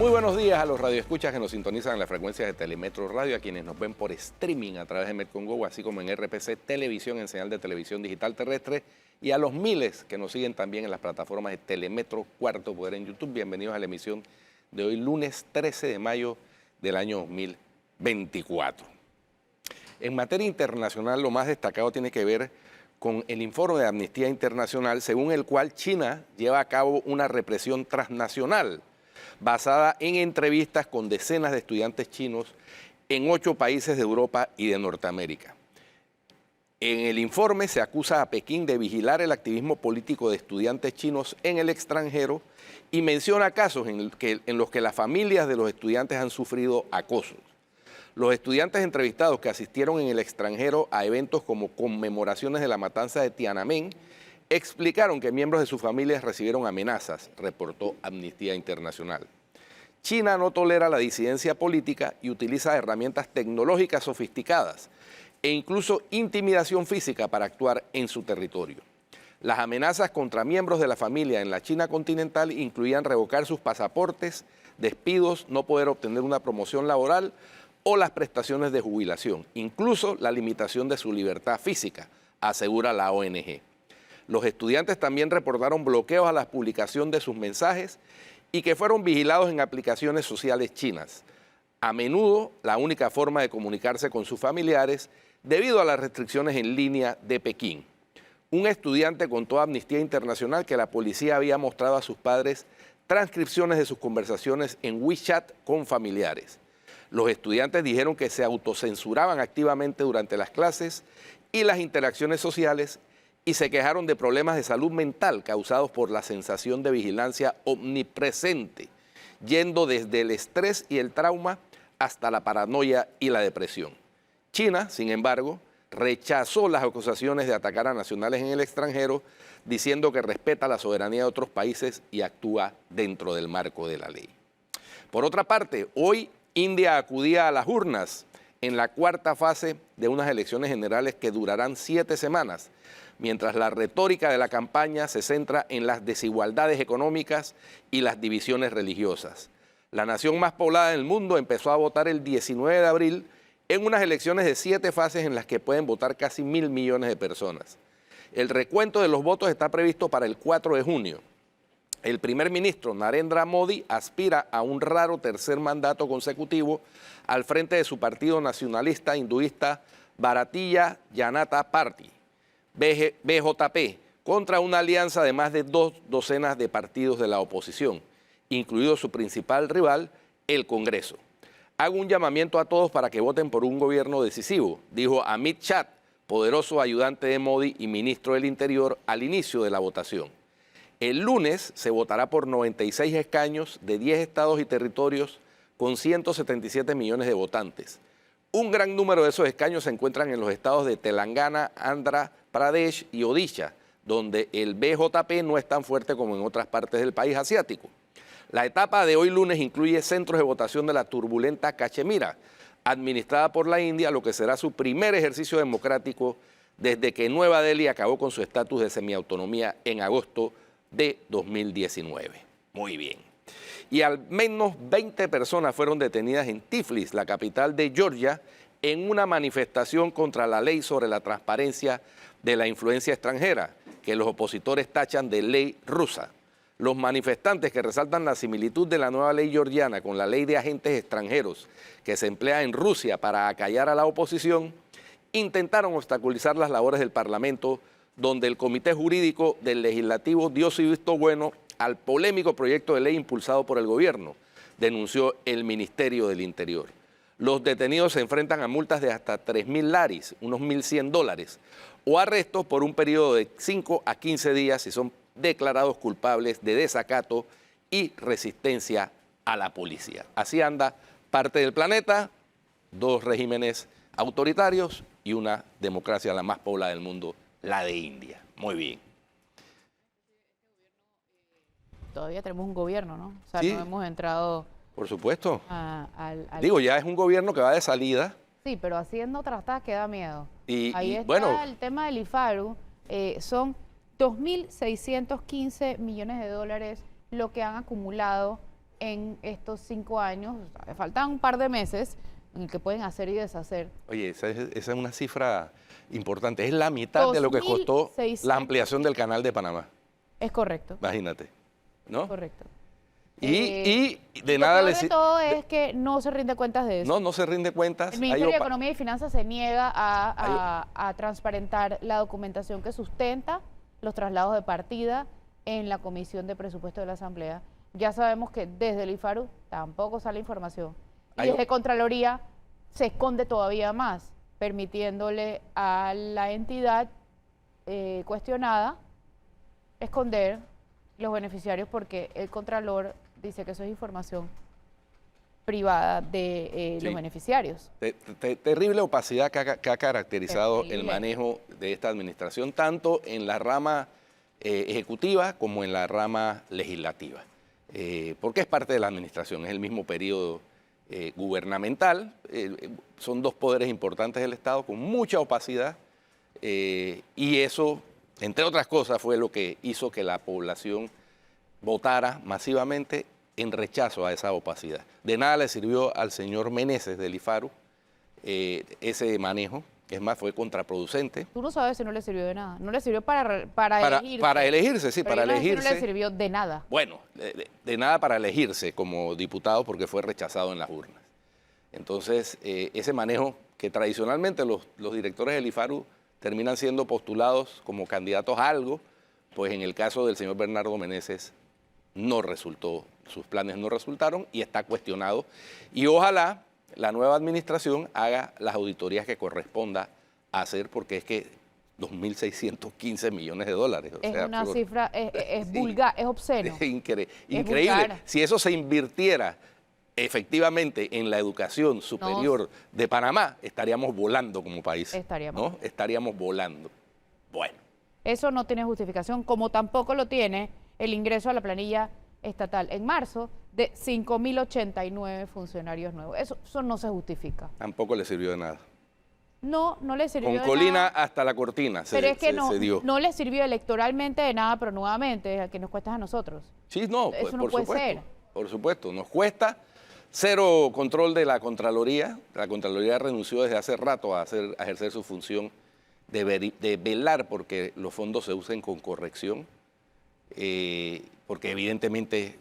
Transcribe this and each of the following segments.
Muy buenos días a los radioescuchas que nos sintonizan en las frecuencias de Telemetro Radio, a quienes nos ven por streaming a través de Metcongo, así como en RPC Televisión, en señal de televisión digital terrestre, y a los miles que nos siguen también en las plataformas de Telemetro Cuarto Poder en YouTube. Bienvenidos a la emisión de hoy, lunes 13 de mayo del año 2024. En materia internacional, lo más destacado tiene que ver con el informe de Amnistía Internacional, según el cual China lleva a cabo una represión transnacional basada en entrevistas con decenas de estudiantes chinos en 8 países de Europa y de Norteamérica. En el informe se acusa a Pekín de vigilar el activismo político de estudiantes chinos en el extranjero y menciona casos en los que las familias de los estudiantes han sufrido acosos. Los estudiantes entrevistados que asistieron en el extranjero a eventos como conmemoraciones de la matanza de Tiananmen explicaron que miembros de sus familias recibieron amenazas, reportó Amnistía Internacional. China no tolera la disidencia política y utiliza herramientas tecnológicas sofisticadas e incluso intimidación física para actuar en su territorio. Las amenazas contra miembros de la familia en la China continental incluían revocar sus pasaportes, despidos, no poder obtener una promoción laboral o las prestaciones de jubilación, incluso la limitación de su libertad física, asegura la ONG. Los estudiantes también reportaron bloqueos a la publicación de sus mensajes y que fueron vigilados en aplicaciones sociales chinas. A menudo, la única forma de comunicarse con sus familiares debido a las restricciones en línea de Pekín. Un estudiante contó a Amnistía Internacional que la policía había mostrado a sus padres transcripciones de sus conversaciones en WeChat con familiares. Los estudiantes dijeron que se autocensuraban activamente durante las clases y las interacciones sociales y se quejaron de problemas de salud mental causados por la sensación de vigilancia omnipresente, yendo desde el estrés y el trauma hasta la paranoia y la depresión. China, sin embargo, rechazó las acusaciones de atacar a nacionales en el extranjero, diciendo que respeta la soberanía de otros países y actúa dentro del marco de la ley. Por otra parte, hoy India acudía a las urnas en la cuarta fase de unas elecciones generales que durarán 7 semanas, mientras la retórica de la campaña se centra en las desigualdades económicas y las divisiones religiosas. La nación más poblada del mundo empezó a votar el 19 de abril en unas elecciones de 7 fases en las que pueden votar casi 1.000 millones de personas. El recuento de los votos está previsto para el 4 de junio. El primer ministro Narendra Modi aspira a un raro tercer mandato consecutivo al frente de su partido nacionalista hinduista Bharatiya Janata Party, BJP, contra una alianza de más de 2 docenas de partidos de la oposición, incluido su principal rival, el Congreso. Hago un llamamiento a todos para que voten por un gobierno decisivo, dijo Amit Shah, poderoso ayudante de Modi y ministro del Interior, al inicio de la votación. El lunes se votará por 96 escaños de 10 estados y territorios con 177 millones de votantes. Un gran número de esos escaños se encuentran en los estados de Telangana, Andhra Pradesh y Odisha, donde el BJP no es tan fuerte como en otras partes del país asiático. La etapa de hoy lunes incluye centros de votación de la turbulenta Cachemira, administrada por la India, lo que será su primer ejercicio democrático desde que Nueva Delhi acabó con su estatus de semiautonomía en agosto de 2019. Muy bien. Y al menos 20 personas fueron detenidas en Tiflis, la capital de Georgia, en una manifestación contra la ley sobre la transparencia de la influencia extranjera, que los opositores tachan de ley rusa. Los manifestantes, que resaltan la similitud de la nueva ley georgiana con la ley de agentes extranjeros que se emplea en Rusia para acallar a la oposición, intentaron obstaculizar las labores del Parlamento, donde el Comité Jurídico del Legislativo dio su visto bueno al polémico proyecto de ley impulsado por el gobierno, denunció el Ministerio del Interior. Los detenidos se enfrentan a multas de hasta 3.000 laris, unos $1.100, o arrestos por un periodo de 5 a 15 días si son declarados culpables de desacato y resistencia a la policía. Así anda parte del planeta, 2 regímenes autoritarios y una democracia la más poblada del mundo, la de India. Muy bien. Todavía tenemos un gobierno, ¿no? O sea, Sí, no hemos entrado por supuesto. al... Digo, ya es un gobierno que va de salida. Sí, pero haciendo trastadas que da miedo. Y Ahí está bueno, el tema del IFARU. Son 2.615 millones de dólares lo que han acumulado en estos 5 años. O sea, faltan un par de meses en el que pueden hacer y deshacer. Oye, esa es una cifra importante. Es la mitad de lo que costó 2.600. la ampliación del canal de Panamá. Es correcto. Imagínate, ¿no? Correcto. Y de Lo nada peor le de todo es que no se rinde cuentas de eso. no se rinde cuentas. El Ministerio de Economía y Finanzas se niega a transparentar la documentación que sustenta los traslados de partida en la Comisión de Presupuesto de la Asamblea. Ya sabemos que desde el IFARU tampoco sale información. Y desde Contraloría se esconde todavía más, permitiéndole a la entidad cuestionada esconder los beneficiarios, porque el Contralor dice que eso es información privada de los beneficiarios. Terrible opacidad que ha caracterizado Terrible. el manejo de esta administración, tanto en la rama ejecutiva como en la rama legislativa. Porque es parte de la administración, es el mismo periodo gubernamental, son dos poderes importantes del Estado con mucha opacidad, y eso, entre otras cosas, fue lo que hizo que la población votara masivamente en rechazo a esa opacidad. De nada le sirvió al señor Meneses del IFARU ese manejo, que es más, fue contraproducente. Tú no sabes si no le sirvió de nada. No le sirvió para elegirse. Para elegirse, sí, Pero para yo no sé si elegirse. no le sirvió de nada. Bueno, de nada para elegirse como diputado porque fue rechazado en las urnas. Entonces, ese manejo que tradicionalmente los directores del IFARU terminan siendo postulados como candidatos a algo, pues en el caso del señor Bernardo Meneses no resultó, sus planes no resultaron y está cuestionado. Y ojalá la nueva administración haga las auditorías que corresponda hacer, porque es que 2.615 millones de dólares. Es una cifra, es vulgar, es obsceno. Es increíble. vulgar. Si eso se invirtiera efectivamente en la educación superior de Panamá, estaríamos volando como país. Estaríamos volando. Bueno. Eso no tiene justificación, como tampoco lo tiene el ingreso a la planilla estatal en marzo de 5.089 funcionarios nuevos. Eso no se justifica. Tampoco le sirvió de nada. No le sirvió de nada. Con colina hasta la cortina pero es que se dio. No le sirvió electoralmente de nada, pero nuevamente es que nos cuesta a nosotros. Sí, no, eso pues, no puede ser. Por supuesto, nos cuesta. Cero control de la Contraloría. La Contraloría renunció desde hace rato a ejercer su función de velar porque los fondos se usen con corrección, porque evidentemente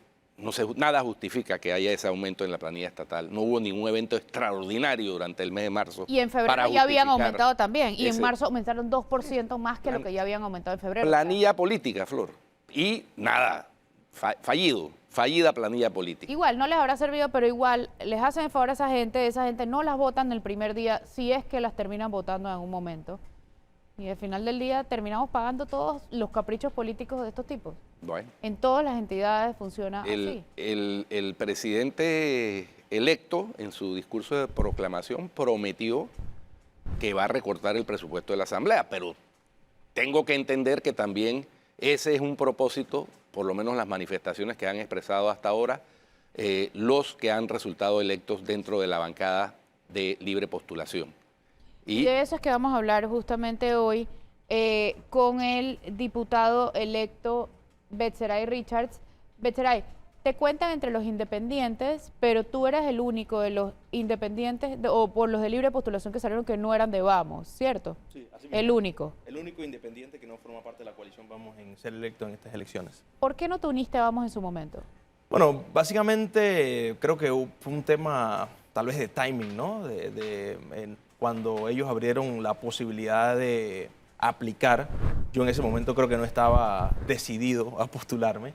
nada justifica que haya ese aumento en la planilla estatal. No hubo ningún evento extraordinario durante el mes de marzo. Y en febrero ya habían aumentado también, y en marzo aumentaron 2% más que lo que ya habían aumentado en febrero. Planilla política, Flor. Y nada, fallida planilla política. Igual, no les habrá servido, pero igual les hacen el favor a esa gente no las votan el primer día, si es que las terminan votando en algún momento. Y al final del día terminamos pagando todos los caprichos políticos de estos tipos. Bueno. En todas las entidades funciona así. El presidente electo, en su discurso de proclamación, prometió que va a recortar el presupuesto de la Asamblea, pero tengo que entender que también ese es un propósito, por lo menos las manifestaciones que han expresado hasta ahora, los que han resultado electos dentro de la bancada de libre postulación. Y de eso es que vamos a hablar justamente hoy con el diputado electo Betseray Richards. Betseray, te cuentan entre los independientes, pero tú eres el único de los independientes, o por los de libre postulación que salieron que no eran de Vamos, ¿cierto? Sí, así mismo. El único. El único independiente que no forma parte de la coalición Vamos en ser electo en estas elecciones. ¿Por qué no te uniste a Vamos en su momento? Bueno, básicamente creo que fue un tema tal vez de timing, ¿no? Cuando ellos abrieron la posibilidad de aplicar, yo en ese momento creo que no estaba decidido a postularme.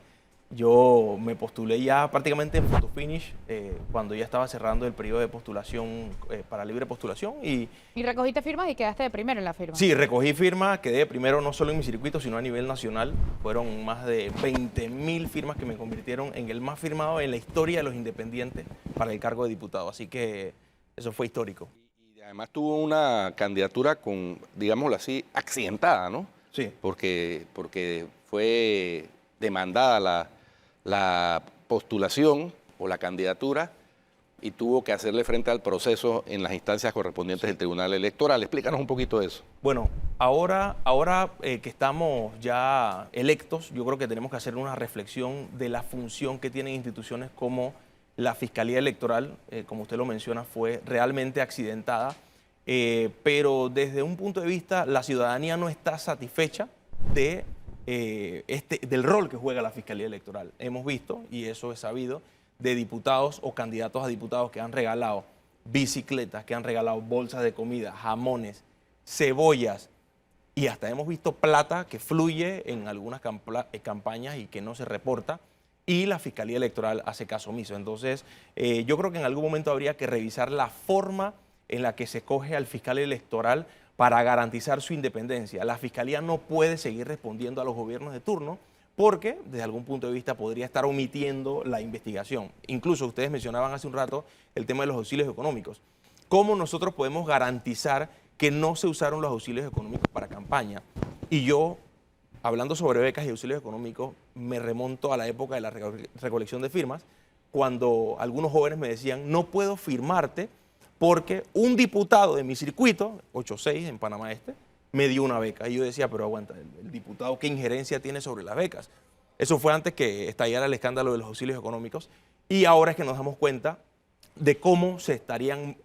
Yo me postulé ya prácticamente en photo finish, cuando ya estaba cerrando el periodo de postulación para libre postulación. ¿Y recogiste firmas y quedaste de primero en la firma? Sí, recogí firmas, quedé de primero no solo en mi circuito, sino a nivel nacional. Fueron más de 20.000 firmas que me convirtieron en el más firmado en la historia de los independientes para el cargo de diputado. Así que eso fue histórico. Y además tuvo una candidatura con, digámoslo así, accidentada, ¿no? Sí. Porque fue demandada la postulación o la candidatura y tuvo que hacerle frente al proceso en las instancias correspondientes del Tribunal Electoral. Explícanos un poquito de eso. Bueno, Ahora que estamos ya electos, yo creo que tenemos que hacer una reflexión de la función que tienen instituciones como la Fiscalía Electoral, como usted lo menciona, fue realmente accidentada, pero desde un punto de vista, la ciudadanía no está satisfecha del rol que juega la Fiscalía Electoral. Hemos visto, y eso es sabido, de diputados o candidatos a diputados que han regalado bicicletas, que han regalado bolsas de comida, jamones, cebollas, y hasta hemos visto plata que fluye en algunas campañas y que no se reporta, y la Fiscalía Electoral hace caso omiso. Entonces, yo creo que en algún momento habría que revisar la forma en la que se coge al fiscal electoral para garantizar su independencia. La Fiscalía no puede seguir respondiendo a los gobiernos de turno porque, desde algún punto de vista, podría estar omitiendo la investigación. Incluso ustedes mencionaban hace un rato el tema de los auxilios económicos. ¿Cómo nosotros podemos garantizar que no se usaron los auxilios económicos para campaña? Y yo, hablando sobre becas y auxilios económicos, me remonto a la época de la recolección de firmas, cuando algunos jóvenes me decían, no puedo firmarte porque un diputado de mi circuito, 86 en Panamá Este, me dio una beca. Y yo decía, pero aguanta, el diputado, ¿qué injerencia tiene sobre las becas? Eso fue antes que estallara el escándalo de los auxilios económicos. Y ahora es que nos damos cuenta de cómo se estarían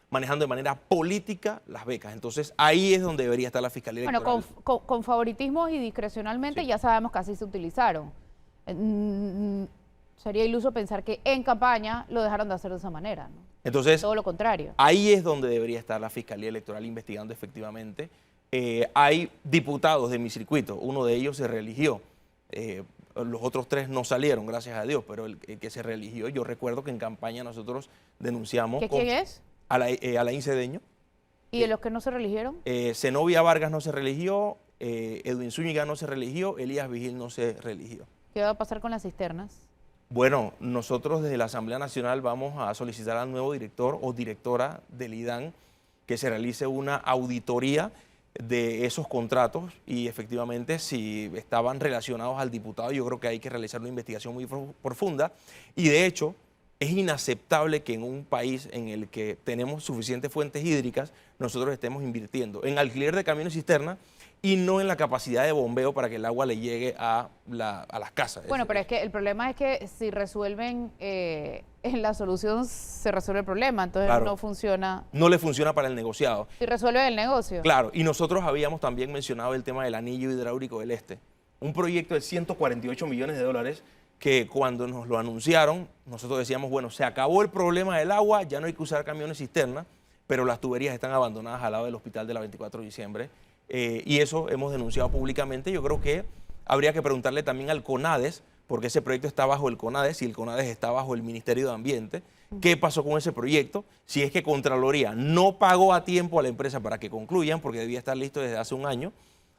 manejando de manera política las becas. Entonces, ahí es donde debería estar la Fiscalía Electoral. Bueno, con favoritismos y discrecionalmente Sí. ya sabemos que así se utilizaron. Sería iluso pensar que en campaña lo dejaron de hacer de esa manera, ¿no? Entonces, Todo lo contrario. ahí es donde debería estar la Fiscalía Electoral investigando efectivamente. Hay diputados de mi circuito, uno de ellos se reeligió. Los otros 3 no salieron, gracias a Dios, pero el que se reeligió, yo recuerdo que en campaña nosotros denunciamos ¿Quién es? Alain Cedeño. ¿Y de los que no se reeligieron? Zenobia Vargas no se reeligió, Edwin Zúñiga no se reeligió, Elías Vigil no se reeligió. ¿Qué va a pasar con las cisternas? Bueno, nosotros desde la Asamblea Nacional vamos a solicitar al nuevo director o directora del IDAN que se realice una auditoría de esos contratos y efectivamente si estaban relacionados al diputado, yo creo que hay que realizar una investigación muy profunda y de hecho es inaceptable que en un país en el que tenemos suficientes fuentes hídricas nosotros estemos invirtiendo en alquiler de camiones cisterna y no en la capacidad de bombeo para que el agua le llegue a las casas. Bueno, pero es que el problema es que si resuelven en la solución, se resuelve el problema, entonces Claro. no funciona. No le funciona para el negociado. Si resuelven el negocio. Claro, y nosotros habíamos también mencionado el tema del anillo hidráulico del Este, un proyecto de 148 millones de dólares que cuando nos lo anunciaron, nosotros decíamos, bueno, se acabó el problema del agua, ya no hay que usar camiones cisterna, pero las tuberías están abandonadas al lado del hospital de la 24 de diciembre, y eso hemos denunciado públicamente. Yo creo que habría que preguntarle también al CONADES, porque ese proyecto está bajo el CONADES y el CONADES está bajo el Ministerio de Ambiente. ¿Qué pasó con ese proyecto? Si es que Contraloría no pagó a tiempo a la empresa para que concluyan, porque debía estar listo desde hace un año,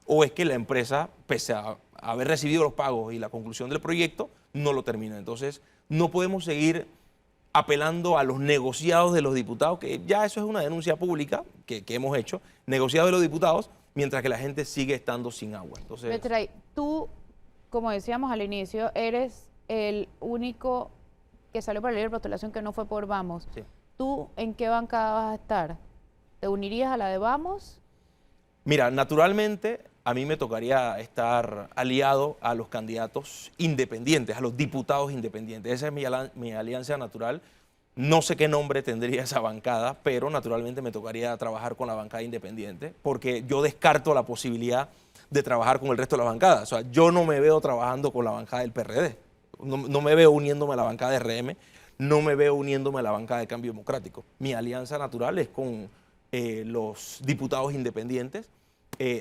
o es que la empresa, pese a haber recibido los pagos y la conclusión del proyecto, no lo terminó. Entonces, no podemos seguir apelando a los negociados de los diputados, que ya eso es una denuncia pública que hemos hecho, negociados de los diputados, mientras que la gente sigue estando sin agua. Entonces, Betray, tú, como decíamos al inicio, eres el único que salió para la libre postulación que no fue por Vamos. sí. ¿Tú en qué bancada vas a estar? ¿Te unirías a la de Vamos? Mira, naturalmente a mí me tocaría estar aliado a los candidatos independientes, a los diputados independientes. Esa es mi alianza natural. No sé qué nombre tendría esa bancada, pero naturalmente me tocaría trabajar con la bancada independiente, porque yo descarto la posibilidad de trabajar con el resto de las bancadas. O sea, yo no me veo trabajando con la bancada del PRD, no me veo uniéndome a la bancada de RM, no me veo uniéndome a la bancada de Cambio Democrático. Mi alianza natural es con los diputados independientes,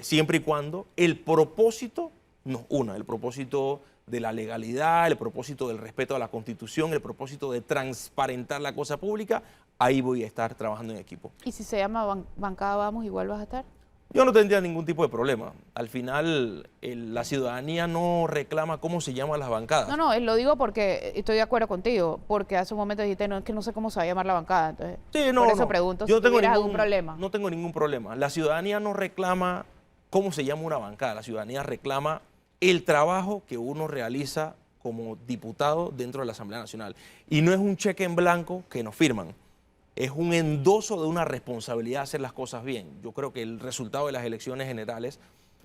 siempre y cuando el propósito nos una, el propósito de la legalidad, el propósito del respeto a la Constitución, el propósito de transparentar la cosa pública, ahí voy a estar trabajando en equipo. ¿Y si se llama bancada Vamos, igual vas a estar? Yo no tendría ningún tipo de problema. Al final, la ciudadanía no reclama cómo se llaman las bancadas. No, lo digo porque estoy de acuerdo contigo, porque hace un momento dijiste, no, es que no sé cómo se va a llamar la bancada, entonces Sí, no, por eso no. pregunto Yo si no tengo tuvieras ningún algún problema. No tengo ningún problema. La ciudadanía no reclama cómo se llama una bancada. La ciudadanía reclama el trabajo que uno realiza como diputado dentro de la Asamblea Nacional. Y no es un cheque en blanco que nos firman. es un endoso de una responsabilidad hacer las cosas bien. Yo creo que el resultado de las elecciones generales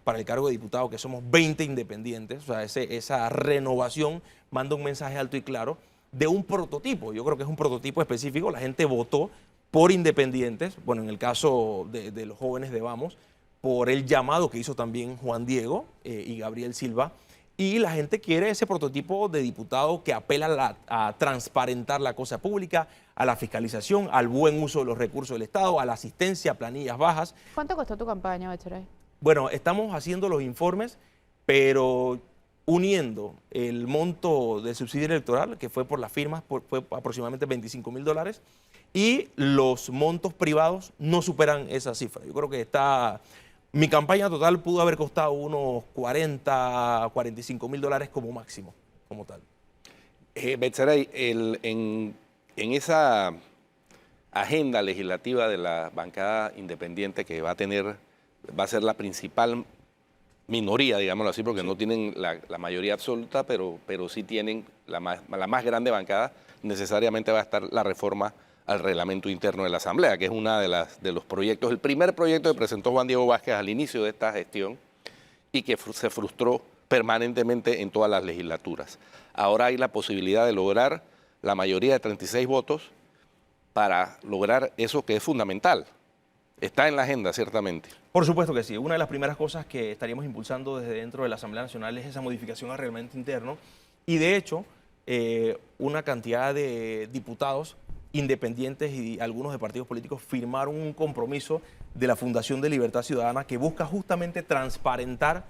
para el cargo de diputado, que somos 20 independientes, o sea, esa renovación manda un mensaje alto y claro de un prototipo. Yo creo que es un prototipo específico. La gente votó por independientes, bueno, en el caso de los jóvenes de Vamos, por el llamado que hizo también Juan Diego y Gabriel Silva, y la gente quiere ese prototipo de diputado que apela a transparentar la cosa pública, a la fiscalización, al buen uso de los recursos del Estado, a la asistencia a planillas bajas. ¿Cuánto costó tu campaña, Betsaray? Bueno, estamos haciendo los informes, pero uniendo el monto del subsidio electoral, que fue por las firmas, fue aproximadamente $25.000, y los montos privados no superan esa cifra. Yo creo que mi campaña total pudo haber costado unos $45.000 como máximo, como tal. Betsaray, en esa agenda legislativa de la bancada independiente que va a ser la principal minoría, digámoslo así, porque no tienen la mayoría absoluta, pero sí tienen la más grande bancada, necesariamente va a estar la reforma al reglamento interno de la Asamblea, que es una de los proyectos, el primer proyecto que presentó Juan Diego Vázquez al inicio de esta gestión y que se frustró permanentemente en todas las legislaturas. Ahora hay la posibilidad de lograr la mayoría de 36 votos para lograr eso que es fundamental. Está en la agenda, ciertamente. Por supuesto que sí. Una de las primeras cosas que estaríamos impulsando desde dentro de la Asamblea Nacional es esa modificación al reglamento interno y, de hecho, una cantidad de diputados independientes y algunos de partidos políticos firmaron un compromiso de la Fundación de Libertad Ciudadana que busca justamente transparentar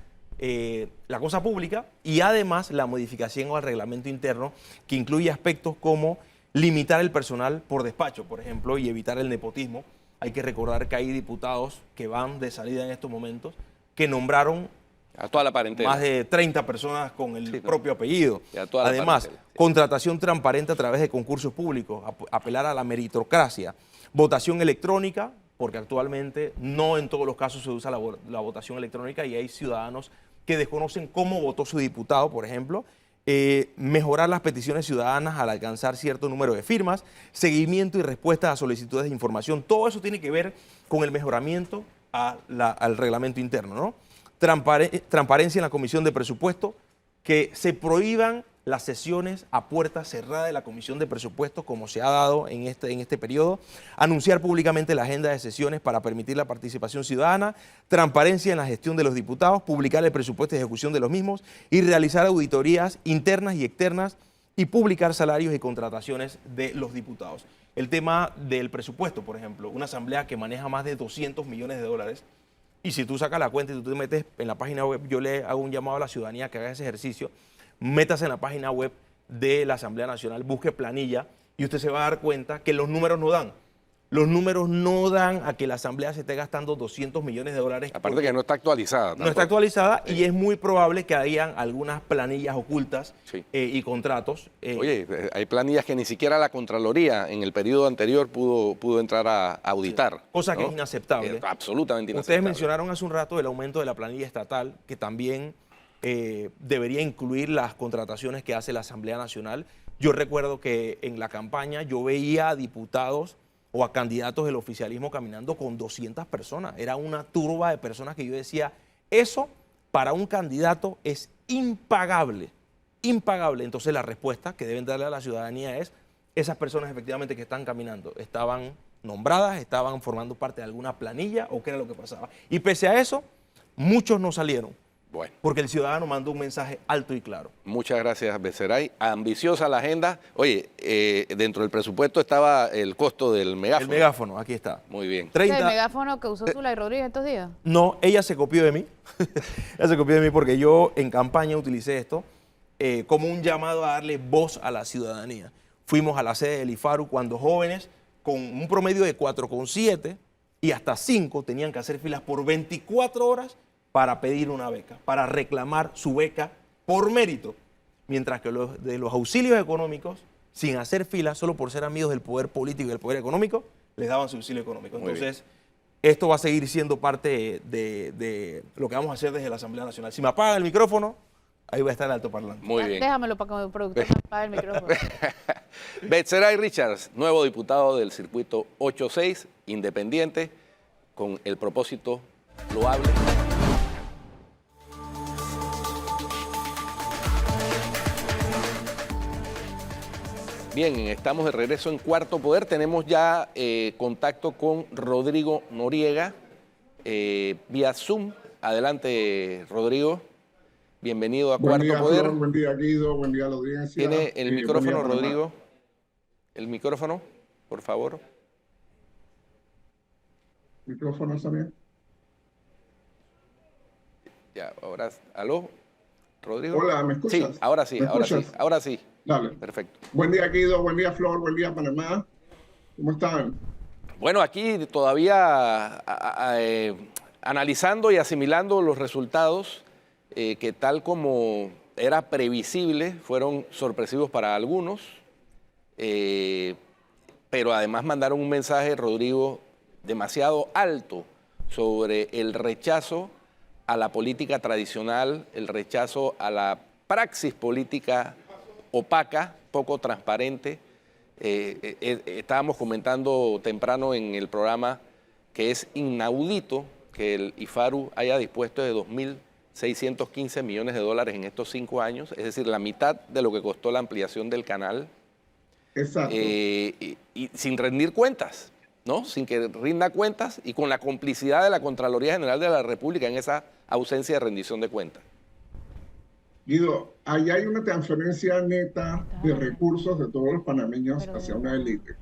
la cosa pública y además la modificación al reglamento interno que incluye aspectos como limitar el personal por despacho, por ejemplo, y evitar el nepotismo. Hay que recordar que hay diputados que van de salida en estos momentos que nombraron a toda la parentela. Más de 30 personas con el propio apellido. Además, parentela, sí. Contratación transparente a través de concursos públicos, apelar a la meritocracia, votación electrónica, porque actualmente no en todos los casos se usa la votación electrónica y hay ciudadanos que desconocen cómo votó su diputado, por ejemplo. Mejorar las peticiones ciudadanas al alcanzar cierto número de firmas, seguimiento y respuesta a solicitudes de información. Todo eso tiene que ver con el mejoramiento al reglamento interno, ¿no? Transparencia en la Comisión de Presupuesto, que se prohíban las sesiones a puerta cerrada de la Comisión de Presupuestos, como se ha dado en este periodo, anunciar públicamente la agenda de sesiones para permitir la participación ciudadana, transparencia en la gestión de los diputados, publicar el presupuesto de ejecución de los mismos y realizar auditorías internas y externas y publicar salarios y contrataciones de los diputados. El tema del presupuesto, por ejemplo, una asamblea que maneja más de $200 millones, y si tú sacas la cuenta y tú te metes en la página web, yo le hago un llamado a la ciudadanía que haga ese ejercicio, métase en la página web de la Asamblea Nacional, busque planilla y usted se va a dar cuenta que los números no dan. Los números no dan a que la Asamblea se esté gastando $200 millones. Aparte que no está actualizada. No está actualizada y es muy probable que hayan algunas planillas ocultas y contratos. Oye, hay planillas que ni siquiera la Contraloría en el periodo anterior pudo entrar a auditar. Sí. Cosa que es inaceptable. Absolutamente inaceptable. Ustedes mencionaron hace un rato el aumento de la planilla estatal, que también debería incluir las contrataciones que hace la Asamblea Nacional. Yo recuerdo que en la campaña yo veía a diputados o a candidatos del oficialismo caminando con 200 personas. Era una turba de personas que yo decía, eso para un candidato es impagable, impagable. Entonces la respuesta que deben darle a la ciudadanía es, esas personas efectivamente que están caminando, estaban nombradas, estaban formando parte de alguna planilla o qué era lo que pasaba. Y pese a eso, muchos no salieron. Bueno. Porque el ciudadano mandó un mensaje alto y claro. Muchas gracias, Betsaray. Ambiciosa la agenda. Oye, dentro del presupuesto estaba el costo del megáfono. El megáfono, aquí está. Muy bien. 30... ¿El megáfono que usó Zulay Rodríguez estos días? No, ella se copió de mí. Ella se copió de mí porque yo en campaña utilicé esto como un llamado a darle voz a la ciudadanía. Fuimos a la sede del IFARU cuando jóvenes con un promedio de 4,7 y hasta 5 tenían que hacer filas por 24 horas para pedir una beca, para reclamar su beca por mérito, mientras que los de los auxilios económicos, sin hacer fila, solo por ser amigos del poder político y del poder económico, les daban subsidio económico. Entonces, esto va a seguir siendo parte de lo que vamos a hacer desde la Asamblea Nacional. Si me apagan el micrófono, ahí va a estar el altoparlante. Muy bien. Déjamelo para que el productor... Para el micrófono. Betseray Richards, nuevo diputado del circuito 86, independiente, con el propósito loable. Bien, estamos de regreso en Cuarto Poder. Tenemos ya contacto con Rodrigo Noriega vía Zoom. Adelante, Rodrigo. Bienvenido a Cuarto Poder. Flor, buen día, Guido. Buen día a la audiencia. Tiene el micrófono, buen día, Rodrigo. El micrófono, por favor. ¿Micrófono también? Ya, ahora, ¿aló? Rodrigo. Hola, ¿me escuchas? Sí, ahora sí, ¿Me ahora sí, escuchas? ahora sí. Dale. Perfecto. Buen día, Guido. Buen día, Flor. Buen día, Panamá. ¿Cómo están? Bueno, aquí todavía analizando y asimilando los resultados que tal como era previsible, fueron sorpresivos para algunos, pero además mandaron un mensaje, Rodrigo, demasiado alto sobre el rechazo a la política tradicional, el rechazo a la praxis política opaca, poco transparente. Estábamos comentando temprano en el programa que es inaudito que el IFARU haya dispuesto de 2.615 millones de dólares en estos 5 años, es decir, la mitad de lo que costó la ampliación del canal. Exacto. Y sin rendir cuentas, ¿no? Sin que rinda cuentas y con la complicidad de la Contraloría General de la República en esa ausencia de rendición de cuentas. Guido, ahí hay una transferencia neta de recursos de todos los panameños hacia una élite.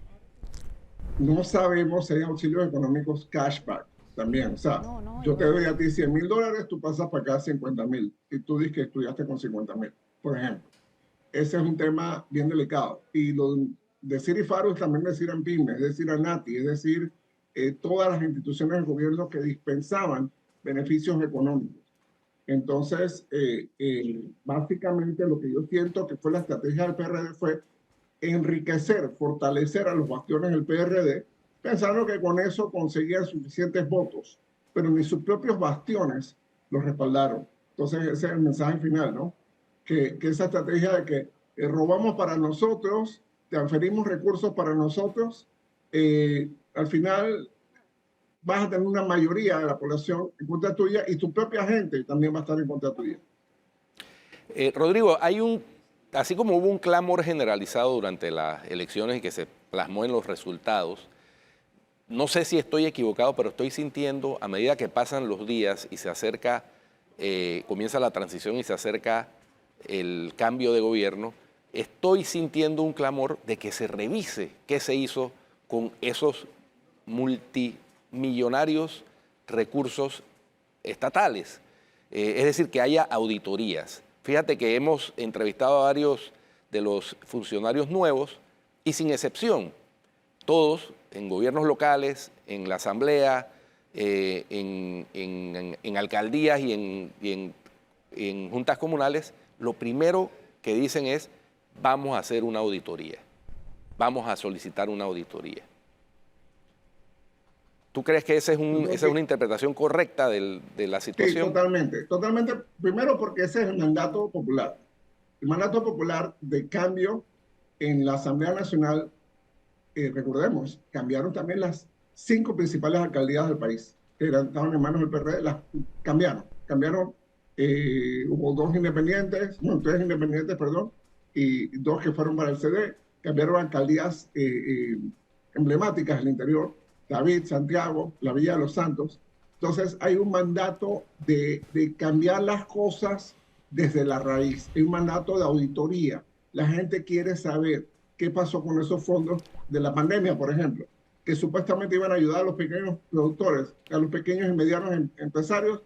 No sabemos si hay auxilios económicos cashback también. O sea, yo te doy a ti $100,000, tú pasas para acá 50,000 y tú dices que estudiaste con 50,000, por ejemplo. Ese es un tema bien delicado. Y decir IFARU es también decir ANPYME, es decir ANATI, es decir todas las instituciones del gobierno que dispensaban beneficios económicos. Entonces, básicamente lo que yo siento que fue la estrategia del PRD fue enriquecer, fortalecer a los bastiones del PRD, pensando que con eso conseguían suficientes votos, pero ni sus propios bastiones los respaldaron. Entonces, ese es el mensaje final, ¿no? Que esa estrategia de que robamos para nosotros, transferimos recursos para nosotros, al final vas a tener una mayoría de la población en contra tuya y tu propia gente también va a estar en contra tuya. Rodrigo, así como hubo un clamor generalizado durante las elecciones y que se plasmó en los resultados, no sé si estoy equivocado, pero estoy sintiendo, a medida que pasan los días y se acerca, comienza la transición y se acerca el cambio de gobierno, estoy sintiendo un clamor de que se revise qué se hizo con esos multimillonarios recursos estatales. Es decir, que haya auditorías. Fíjate que hemos entrevistado a varios de los funcionarios nuevos y sin excepción, todos en gobiernos locales, en la asamblea, en alcaldías y en juntas comunales, lo primero que dicen es: vamos a hacer una auditoría, vamos a solicitar una auditoría. ¿Tú crees que esa es una interpretación correcta de la situación? Sí, totalmente. Totalmente. Primero porque ese es el mandato popular. El mandato popular de cambio en la Asamblea Nacional, recordemos, cambiaron también las 5 principales alcaldías del país, que estaban en manos del PRD, las cambiaron. Hubo 2 independientes, no, 3 independientes, perdón, y 2 que fueron para el CD. Cambiaron alcaldías emblemáticas del interior, David, Santiago, la Villa de los Santos. Entonces hay un mandato de cambiar las cosas desde la raíz. Hay un mandato de auditoría. La gente quiere saber qué pasó con esos fondos de la pandemia, por ejemplo, que supuestamente iban a ayudar a los pequeños productores, a los pequeños y medianos empresarios.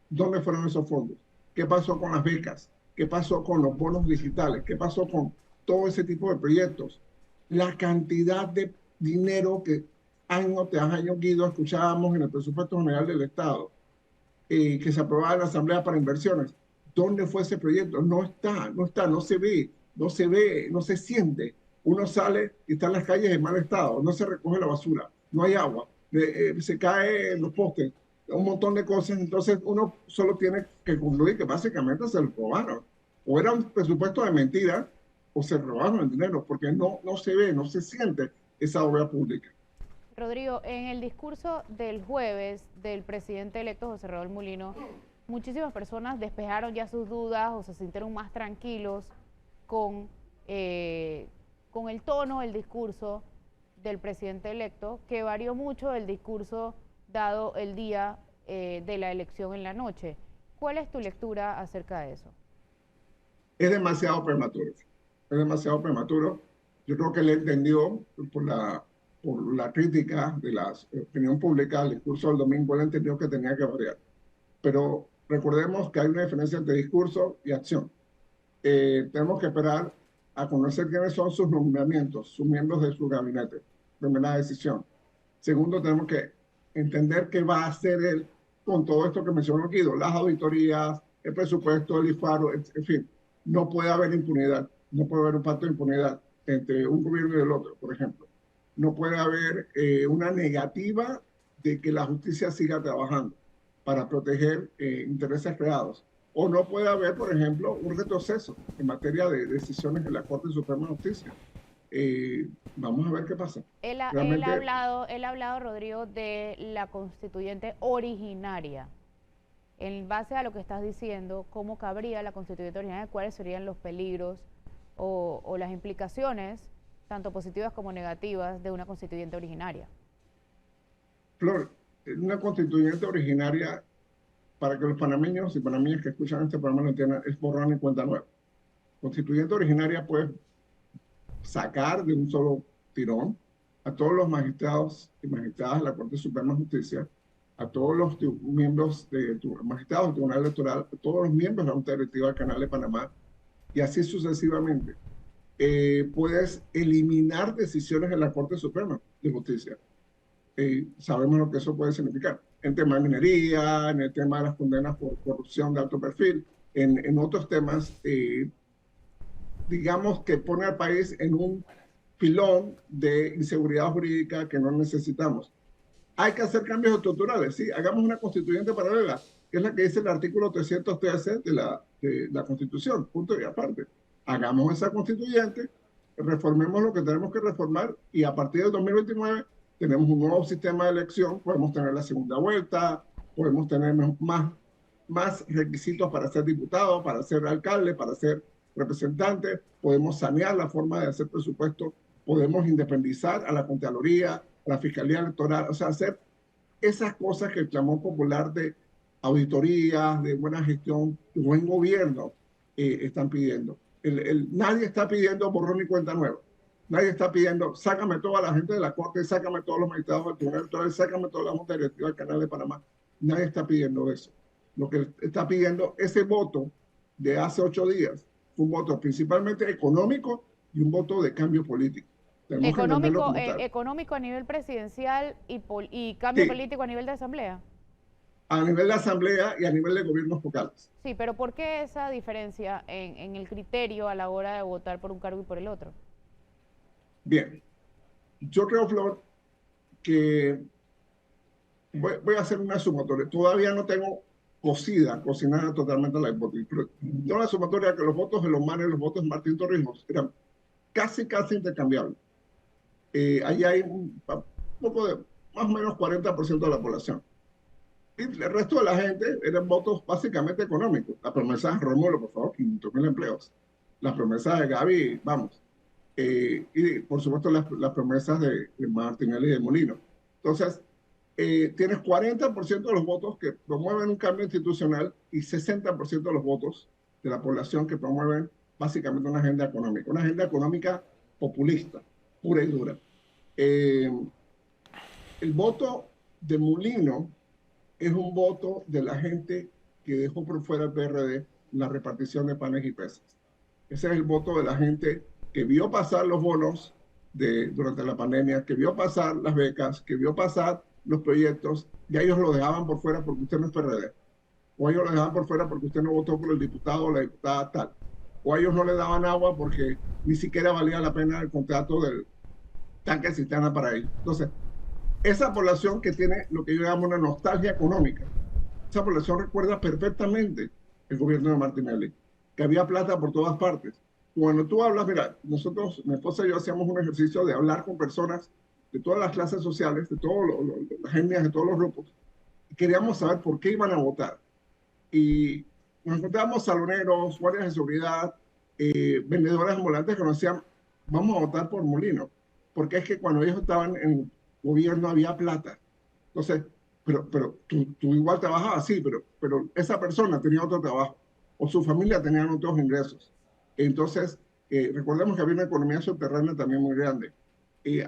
¿Dónde fueron esos fondos? ¿Qué pasó con las becas? ¿Qué pasó con los bonos digitales? ¿Qué pasó con todo ese tipo de proyectos? La cantidad de dinero que año tras año, Guido, escuchábamos en el presupuesto general del Estado, que se aprobaba en la Asamblea para inversiones. ¿Dónde fue ese proyecto? No está, no se ve, no se siente. Uno sale y está en las calles en mal estado, no se recoge la basura, no hay agua, se caen los postes, un montón de cosas. Entonces uno solo tiene que concluir que básicamente se lo robaron. O era un presupuesto de mentira, o se robaron el dinero, porque no se ve, no se siente esa obra pública. Rodrigo, en el discurso del jueves del presidente electo José Raúl Mulino, muchísimas personas despejaron ya sus dudas o se sintieron más tranquilos con el tono del discurso del presidente electo, que varió mucho del discurso dado el día de la elección en la noche. ¿Cuál es tu lectura acerca de eso? Es demasiado prematuro. Es demasiado prematuro. Yo creo que él entendió por la crítica de la opinión pública al discurso del domingo, él entendió que tenía que variar. Pero recordemos que hay una diferencia entre discurso y acción. Tenemos que esperar a conocer quiénes son sus nombramientos, sus miembros de su gabinete. Primera decisión. Segundo, tenemos que entender qué va a hacer él con todo esto que mencionó Guido, las auditorías, el presupuesto, el IFARO, en fin. No puede haber impunidad, no puede haber un pacto de impunidad entre un gobierno y el otro, por ejemplo. No puede haber una negativa de que la justicia siga trabajando para proteger intereses creados. O no puede haber, por ejemplo, un retroceso en materia de decisiones de la Corte Suprema de Justicia. Vamos a ver qué pasa. Él ha hablado, Rodrigo, de la constituyente originaria. En base a lo que estás diciendo, ¿cómo cabría la constituyente originaria? ¿Cuáles serían los peligros o las implicaciones, tanto positivas como negativas, de una constituyente originaria? Flor, una constituyente originaria, para que los panameños y panameñas que escuchan este programa lo entiendan, es borrón y cuenta nueva. Constituyente originaria puede sacar de un solo tirón a todos los magistrados y magistradas de la Corte Suprema de Justicia, a todos los miembros magistrados del Tribunal Electoral, a todos los miembros de la Junta Directiva del Canal de Panamá, y así sucesivamente. Puedes eliminar decisiones de la Corte Suprema de Justicia. Sabemos lo que eso puede significar. En tema de minería, en el tema de las condenas por corrupción de alto perfil, en otros temas, digamos que pone al país en un filón de inseguridad jurídica que no necesitamos. Hay que hacer cambios estructurales, sí, hagamos una constituyente paralela, que es la que dice el artículo 313 de la Constitución, punto y aparte. Hagamos esa constituyente, reformemos lo que tenemos que reformar y a partir del 2029 tenemos un nuevo sistema de elección, podemos tener la segunda vuelta, podemos tener más requisitos para ser diputado, para ser alcalde, para ser representante, podemos sanear la forma de hacer presupuesto, podemos independizar a la Contraloría, a la Fiscalía Electoral, o sea, hacer esas cosas que el clamor popular de auditorías, de buena gestión, de buen gobierno están pidiendo. Nadie está pidiendo borrón y cuenta nueva. Nadie está pidiendo, sácame toda la gente de la Corte, sácame todos los magistrados del Tribunal Electoral, sácame toda la Junta Directiva del Canal de Panamá. Nadie está pidiendo eso. Lo que está pidiendo, ese voto de hace 8 días, un voto principalmente económico y un voto de cambio político. Económico a nivel presidencial y cambio político a nivel de asamblea. A nivel de asamblea y a nivel de gobiernos locales. Sí, pero ¿por qué esa diferencia en el criterio a la hora de votar por un cargo y por el otro? Bien, yo creo, Flor, que voy a hacer una sumatoria. Todavía no tengo cocinada totalmente la hipótesis, pero tengo la sumatoria que los votos de Lomar y los votos de Martín Torrijos eran casi intercambiables. Ahí hay un poco de más o menos 40% de la población. Y el resto de la gente eran votos básicamente económicos. La promesa de Rómulo, por favor, 500.000 empleos. Las promesas de Gaby, vamos. Y por supuesto las promesas de Martinelli y de Molino. Entonces, tienes 40% de los votos que promueven un cambio institucional y 60% de los votos de la población que promueven básicamente una agenda económica populista, pura y dura. El voto de Molino es un voto de la gente que dejó por fuera el PRD la repartición de panes y peces. Ese es el voto de la gente que vio pasar los bonos durante la pandemia, que vio pasar las becas, que vio pasar los proyectos, y a ellos lo dejaban por fuera porque usted no es PRD. O a ellos lo dejaban por fuera porque usted no votó por el diputado o la diputada tal. O a ellos no le daban agua porque ni siquiera valía la pena el contrato del tanque de cisterna para ellos. Entonces, esa población que tiene lo que yo llamo una nostalgia económica, esa población recuerda perfectamente el gobierno de Martinelli, que había plata por todas partes, cuando tú hablas, mira, nosotros, mi esposa y yo hacíamos un ejercicio de hablar con personas de todas las clases sociales, de todas las etnias, de todos los grupos, y queríamos saber por qué iban a votar. Y nos encontrábamos saloneros, guardias de seguridad, vendedores ambulantes que nos decían, vamos a votar por Molino, porque es que cuando ellos estaban en el gobierno había plata. Entonces, pero tú igual trabajabas, sí, pero esa persona tenía otro trabajo, o su familia tenía otros ingresos. Entonces, recordemos que había una economía subterránea también muy grande.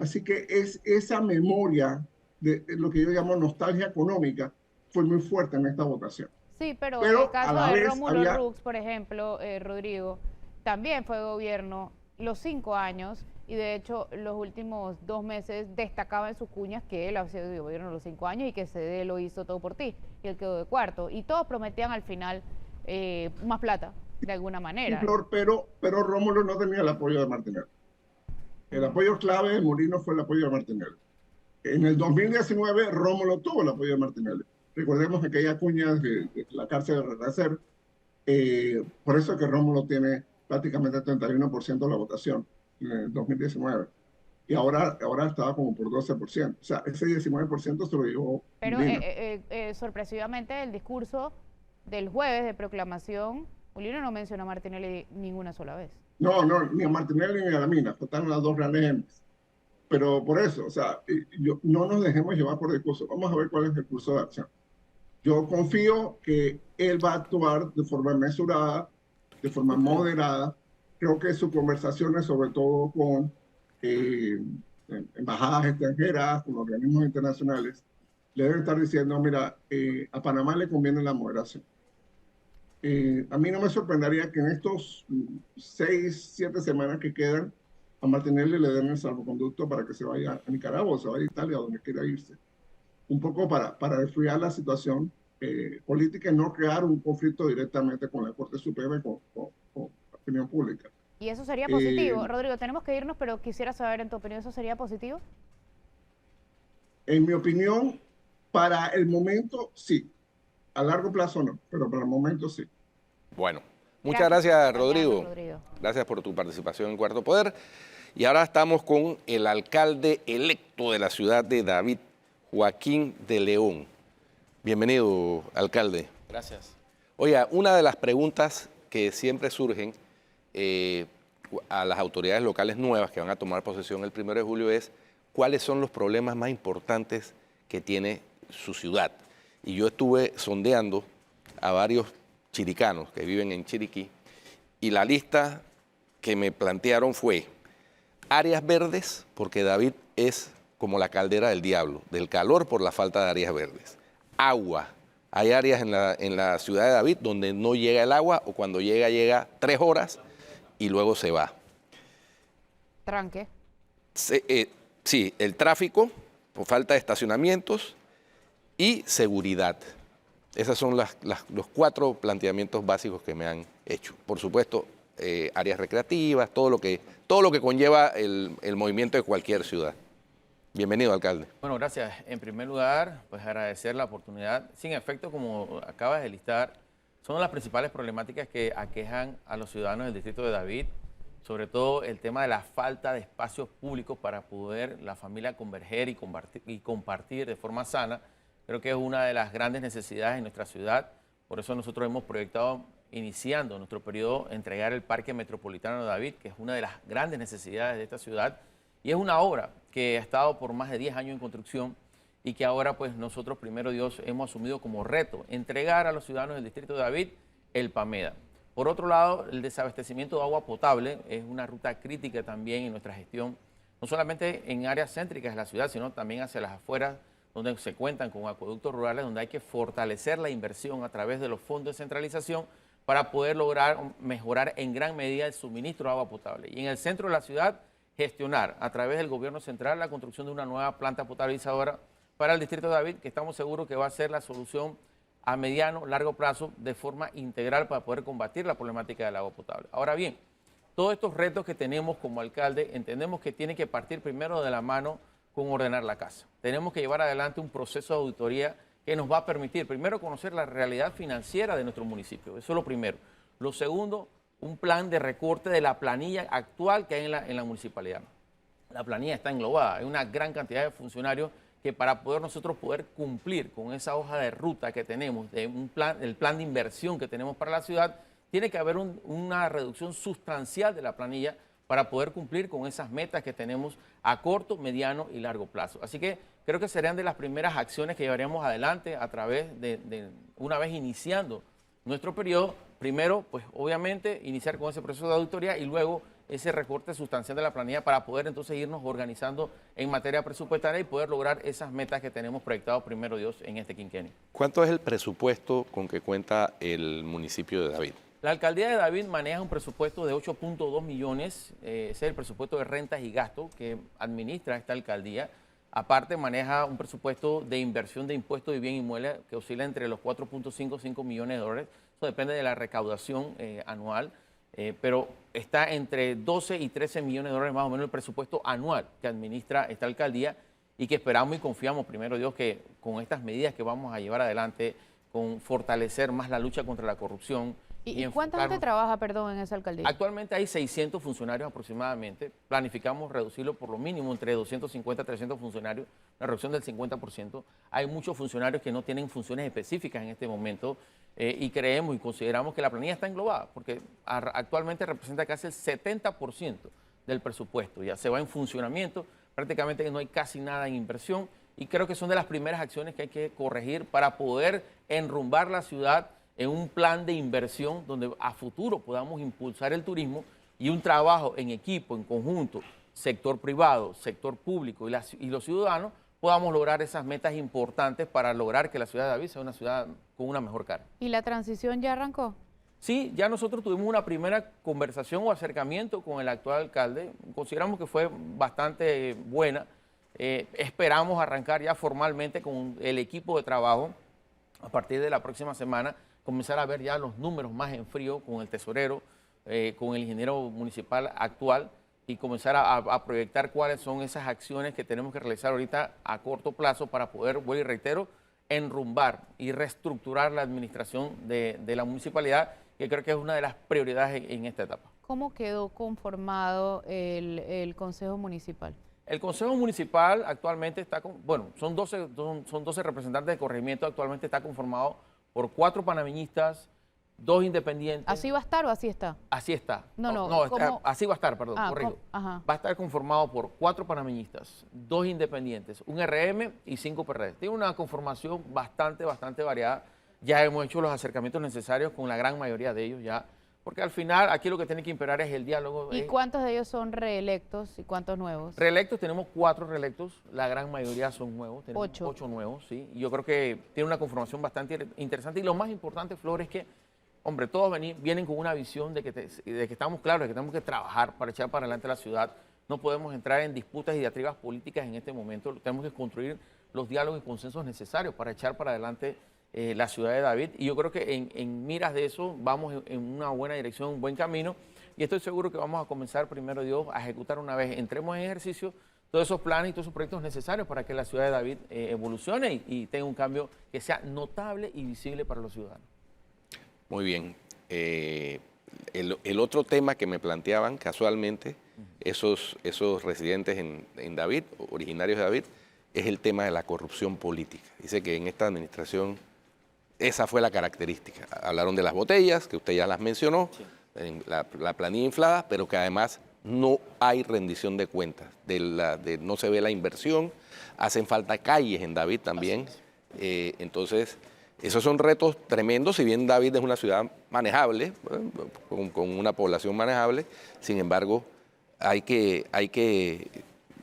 Así que es esa memoria de lo que yo llamo nostalgia económica fue muy fuerte en esta votación. Sí, pero en el caso de Rómulo había... Rux, por ejemplo, Rodrigo, también fue gobierno los 5 años y de hecho los últimos 2 meses destacaba en sus cuñas que él había sido de gobierno los 5 años y que CD lo hizo todo por ti y él quedó de cuarto. Y todos prometían al final más plata, de alguna manera. Pero Rómulo no tenía el apoyo de Martinelli. El apoyo clave de Molino fue el apoyo de Martinelli. En el 2019 Rómulo tuvo el apoyo de Martinelli. Recordemos que aquella cuña de la cárcel de Renacer, por eso es que Rómulo tiene prácticamente el 31% de la votación en el 2019. Y ahora estaba como por 12%. O sea, ese 19% se lo llevó. Pero sorpresivamente el discurso del jueves de proclamación, Molino no mencionó a Martinelli ninguna sola vez. No, ni a Martinelli ni a la mina, están las dos grandes ejemplos. Pero por eso, o sea, no nos dejemos llevar por el discurso. Vamos a ver cuál es el curso de acción. Yo confío que él va a actuar de forma mesurada, de forma moderada. Creo que sus conversaciones, sobre todo con embajadas extranjeras, con organismos internacionales, le deben estar diciendo, mira, a Panamá le conviene la moderación. A mí no me sorprendería que en estos 6, 7 semanas que quedan, a Martinelli le den el salvoconducto para que se vaya a Nicaragua o se vaya a Italia, donde quiera irse. Un poco para enfriar la situación política y no crear un conflicto directamente con la Corte Suprema y con la opinión pública. ¿Y eso sería positivo? Rodrigo, tenemos que irnos, pero quisiera saber en tu opinión, ¿eso sería positivo? En mi opinión, para el momento sí. A largo plazo no, pero para el momento sí. Bueno, muchas gracias, Rodrigo. Rodrigo. Gracias por tu participación en Cuarto Poder. Y ahora estamos con el alcalde electo de la ciudad de David, Joaquín de León. Bienvenido, alcalde. Gracias. Oiga, una de las preguntas que siempre surgen a las autoridades locales nuevas que van a tomar posesión el 1 de julio es cuáles son los problemas más importantes que tiene su ciudad. Y yo estuve sondeando a varios chiricanos que viven en Chiriquí y la lista que me plantearon fue áreas verdes, porque David es como la caldera del diablo, del calor por la falta de áreas verdes. Agua. Hay áreas en la ciudad de David donde no llega el agua o cuando llega 3 horas y luego se va. Tranque. Sí, el tráfico por falta de estacionamientos y seguridad. Esos son los 4 planteamientos básicos que me han hecho. Por supuesto, áreas recreativas, todo lo que conlleva el movimiento de cualquier ciudad. Bienvenido, alcalde. Bueno, gracias. En primer lugar, pues agradecer la oportunidad. Sin efecto, como acabas de listar, son las principales problemáticas que aquejan a los ciudadanos del distrito de David, sobre todo el tema de la falta de espacios públicos para poder la familia converger y compartir de forma sana. Creo que es una de las grandes necesidades en nuestra ciudad. Por eso nosotros hemos proyectado, iniciando nuestro periodo, entregar el Parque Metropolitano de David, que es una de las grandes necesidades de esta ciudad. Y es una obra que ha estado por más de 10 años en construcción y que ahora pues nosotros, primero Dios, hemos asumido como reto entregar a los ciudadanos del distrito de David el PAMEDA. Por otro lado, el desabastecimiento de agua potable es una ruta crítica también en nuestra gestión, no solamente en áreas céntricas de la ciudad, sino también hacia las afueras, donde se cuentan con acueductos rurales, donde hay que fortalecer la inversión a través de los fondos de centralización para poder lograr mejorar en gran medida el suministro de agua potable. Y en el centro de la ciudad, gestionar a través del gobierno central la construcción de una nueva planta potabilizadora para el distrito de David, que estamos seguros que va a ser la solución a mediano, largo plazo, de forma integral para poder combatir la problemática del agua potable. Ahora bien, todos estos retos que tenemos como alcalde, entendemos que tienen que partir primero de la mano con ordenar la casa. Tenemos que llevar adelante un proceso de auditoría que nos va a permitir, primero, conocer la realidad financiera de nuestro municipio. Eso es lo primero. Lo segundo, un plan de recorte de la planilla actual que hay en la municipalidad. La planilla está englobada, hay una gran cantidad de funcionarios que para poder nosotros poder cumplir con esa hoja de ruta que tenemos, de el plan de inversión que tenemos para la ciudad, tiene que haber una reducción sustancial de la planilla para poder cumplir con esas metas que tenemos a corto, mediano y largo plazo. Así que creo que serían de las primeras acciones que llevaríamos adelante a través de una vez iniciando nuestro periodo, primero, pues obviamente, iniciar con ese proceso de auditoría y luego ese recorte sustancial de la planilla para poder entonces irnos organizando en materia presupuestaria y poder lograr esas metas que tenemos proyectados, primero Dios, en este quinquenio. ¿Cuánto es el presupuesto con que cuenta el municipio de David? La alcaldía de David maneja un presupuesto de 8.2 millones, ese es el presupuesto de rentas y gastos que administra esta alcaldía. Aparte maneja un presupuesto de inversión de impuestos de bien inmueble que oscila entre los 4.5 y 5 millones de dólares. Eso depende de la recaudación anual, pero está entre 12 y 13 millones de dólares más o menos el presupuesto anual que administra esta alcaldía y que esperamos y confiamos, primero Dios, que con estas medidas que vamos a llevar adelante, con fortalecer más la lucha contra la corrupción. ¿Y cuánta gente trabaja, perdón, en esa alcaldía? Actualmente hay 600 funcionarios aproximadamente. Planificamos reducirlo por lo mínimo entre 250 a 300 funcionarios, una reducción del 50%. Hay muchos funcionarios que no tienen funciones específicas en este momento y creemos y consideramos que la planilla está englobada porque actualmente representa casi el 70% del presupuesto. Ya se va en funcionamiento, prácticamente no hay casi nada en inversión y creo que son de las primeras acciones que hay que corregir para poder enrumbar la ciudad en un plan de inversión donde a futuro podamos impulsar el turismo y un trabajo en equipo, en conjunto, sector privado, sector público y los ciudadanos, podamos lograr esas metas importantes para lograr que la ciudad de David sea una ciudad con una mejor cara. ¿Y la transición ya arrancó? Sí, ya nosotros tuvimos una primera conversación o acercamiento con el actual alcalde. Consideramos que fue bastante buena. Esperamos arrancar ya formalmente con el equipo de trabajo a partir de la próxima semana, comenzar a ver ya los números más en frío con el tesorero, con el ingeniero municipal actual y comenzar a proyectar cuáles son esas acciones que tenemos que realizar ahorita a corto plazo para poder, vuelvo y reitero, enrumbar y reestructurar la administración de la municipalidad, que creo que es una de las prioridades en esta etapa. ¿Cómo quedó conformado el Consejo Municipal? El Consejo Municipal actualmente está, son 12 representantes de corregimiento, actualmente está conformado por 4 panameñistas, 2 independientes. ¿Así va a estar o así está? Así está. No, así va a estar, perdón, corrijo. Ajá. Va a estar conformado por 4 panameñistas, 2 independientes, un RM y 5 PRD. Tiene una conformación bastante variada. Ya hemos hecho los acercamientos necesarios con la gran mayoría de ellos ya, porque al final aquí lo que tiene que imperar es el diálogo. ¿Y cuántos de ellos son reelectos y cuántos nuevos? Reelectos tenemos 4 reelectos, la gran mayoría son nuevos, tenemos 8 nuevos, sí. Y yo creo que tiene una conformación bastante interesante y lo más importante, Flor, es que, hombre, todos vienen con una visión de que estamos claros, de que tenemos que trabajar para echar para adelante la ciudad. No podemos entrar en disputas y diatribas políticas en este momento, tenemos que construir los diálogos y consensos necesarios para echar para adelante la ciudad de David. Y yo creo que en miras de eso vamos en una buena dirección, un buen camino. Y estoy seguro que vamos a comenzar, primero Dios, a ejecutar una vez entremos en ejercicio todos esos planes y todos esos proyectos necesarios para que la ciudad de David evolucione y tenga un cambio que sea notable y visible para los ciudadanos. Muy bien. El otro tema que me planteaban casualmente esos residentes en David, originarios de David, es el tema de la corrupción política. Dice que en esta administración esa fue la característica. Hablaron de las botellas, que usted ya las mencionó, sí. La planilla inflada, pero que además no hay rendición de cuentas, no se ve la inversión, hacen falta calles en David también. Entonces, esos son retos tremendos, si bien David es una ciudad manejable, con una población manejable, sin embargo, hay que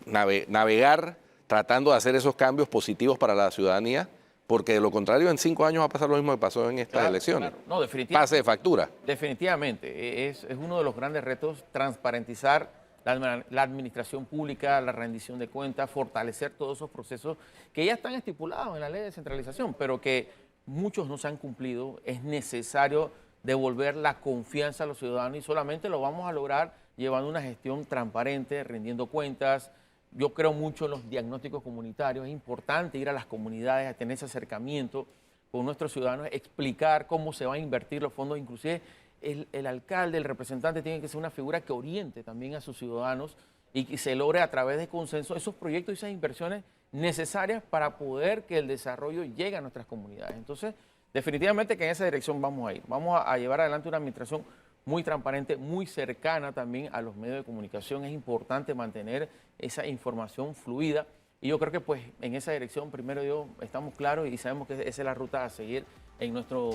navegar tratando de hacer esos cambios positivos para la ciudadanía, porque de lo contrario en 5 años va a pasar lo mismo que pasó en estas elecciones. Claro. No, definitivamente. Pase de factura. Definitivamente. Es uno de los grandes retos transparentizar la administración pública, la rendición de cuentas, fortalecer todos esos procesos que ya están estipulados en la ley de descentralización, pero que muchos no se han cumplido. Es necesario devolver la confianza a los ciudadanos y solamente lo vamos a lograr llevando una gestión transparente, rindiendo cuentas. Yo creo mucho en los diagnósticos comunitarios, es importante ir a las comunidades a tener ese acercamiento con nuestros ciudadanos, explicar cómo se van a invertir los fondos, inclusive el alcalde, el representante, tiene que ser una figura que oriente también a sus ciudadanos y que se logre a través de consenso esos proyectos y esas inversiones necesarias para poder que el desarrollo llegue a nuestras comunidades. Entonces, definitivamente que en esa dirección vamos a ir. Vamos a llevar adelante una administración muy transparente, muy cercana también a los medios de comunicación. Es importante mantener esa información fluida y yo creo que pues en esa dirección, primero Dios, estamos claros y sabemos que esa es la ruta a seguir en nuestro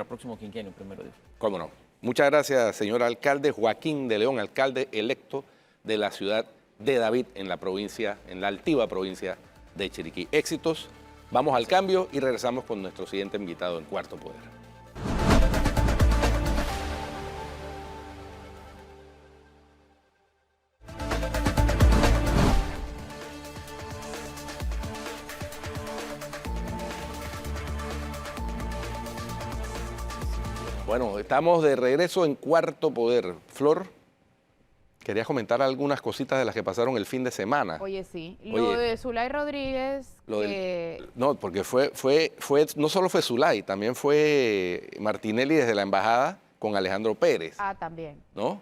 próximo quinquenio, primero Dios. Cómo no. Muchas gracias, señor alcalde Joaquín de León, alcalde electo de la ciudad de David en la provincia, en la altiva provincia de Chiriquí. Éxitos. Vamos al cambio y regresamos con nuestro siguiente invitado en Cuarto Poder. Bueno, estamos de regreso en Cuarto Poder. Flor, querías comentar algunas cositas de las que pasaron el fin de semana. Oye, sí. Oye, Lo de Zulay Rodríguez. No, porque no solo fue Zulay, también fue Martinelli desde la embajada con Alejandro Pérez. Ah, también. ¿No?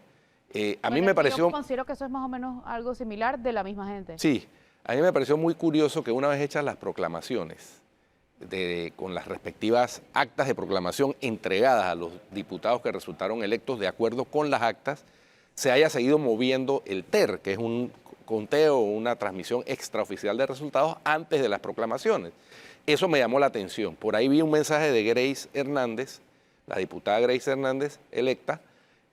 A mí Bueno, me pareció... Yo considero que eso es más o menos algo similar de la misma gente. Sí, a mí me pareció muy curioso que una vez hechas las proclamaciones, con las respectivas actas de proclamación entregadas a los diputados que resultaron electos de acuerdo con las actas, se haya seguido moviendo el TER, que es un conteo, una transmisión extraoficial de resultados antes de las proclamaciones. Eso me llamó la atención. Por ahí vi un mensaje de Grace Hernández, la diputada Grace Hernández electa,